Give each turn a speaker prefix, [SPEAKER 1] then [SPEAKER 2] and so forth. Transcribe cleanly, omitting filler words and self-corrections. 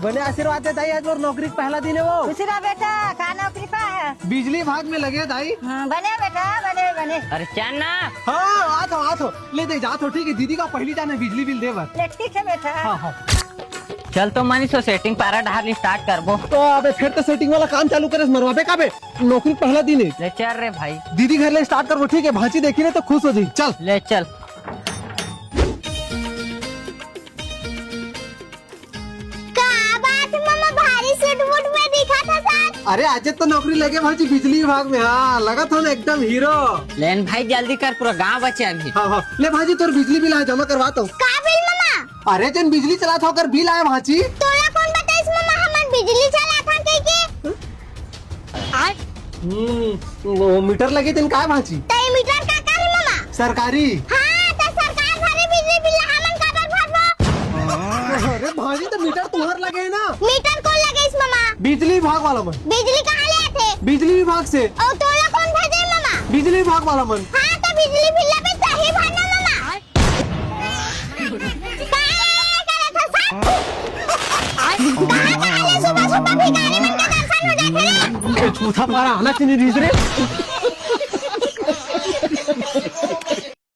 [SPEAKER 1] बने आशीर्वाद दे दाई, आज और नौकरी का पहला दिन है वो।
[SPEAKER 2] खुश रह बेटा, का नौकरी पा है?
[SPEAKER 1] बिजली विभाग में लगे दाई।
[SPEAKER 2] बने बेटा, बने बने।
[SPEAKER 3] अरे चन्ना
[SPEAKER 1] हाँ आ थो ले दे जा थो। ठीक है, दीदी का पहली जान है बिजली बिल दे बस।
[SPEAKER 2] ले ठीक है बेटा।
[SPEAKER 1] हाँ हाँ।
[SPEAKER 3] चल तो मनी सो सेटिंग पारा ढाल स्टार्ट करबो।
[SPEAKER 1] तो अबे फिर तो सेटिंग वाला काम चालू करे मरवाबे का बे। नौकरी का पहला दिन है।
[SPEAKER 3] ले चल रे भाई,
[SPEAKER 1] दीदी घर ले स्टार्ट करबो। ठीक है, भांची देखी ना तो खुश हो जाई। चल
[SPEAKER 3] ले चल।
[SPEAKER 1] अरे आज तो नौकरी लगे भाजी बिजली विभाग में। हाँ लगा था ना एकदम हीरो।
[SPEAKER 3] लेन भाई जल्दी कर, पूरा गांव बचे अभी।
[SPEAKER 1] हाँ हाँ ले भाजी, तोर बिजली बिल आया जमा करवाता हूँ।
[SPEAKER 2] का बिल मामा?
[SPEAKER 1] अरे जन बिजली चला था अगर बिल आया भाजी।
[SPEAKER 2] तोला कौन बताइस मामा हमन बिजली चला था के?
[SPEAKER 1] वो मीटर लगे दिन का है भाजी।
[SPEAKER 2] तई मीटर का है मामा?
[SPEAKER 1] सरकारी।
[SPEAKER 2] हां तो सरकार भरे बिजली बिल हमन का भरबो।
[SPEAKER 1] अरे भाजी तो मीटर तुम्हार लगे है ना।
[SPEAKER 2] मीटर कौन लगे इस मामा?
[SPEAKER 1] बिजली विभाग वाला मन।
[SPEAKER 2] बिजली कहां ले आथे?
[SPEAKER 1] बिजली विभाग से।
[SPEAKER 2] और तोला कौन भेजे मामा?
[SPEAKER 1] बिजली विभाग वाला मन।
[SPEAKER 2] हां तो बिजली बिल पे सही भरना मामा। सुबह सुबह भिखारी मन के दर्शन हो जाते रे।
[SPEAKER 1] चूथा पारा आना चाहिए रे।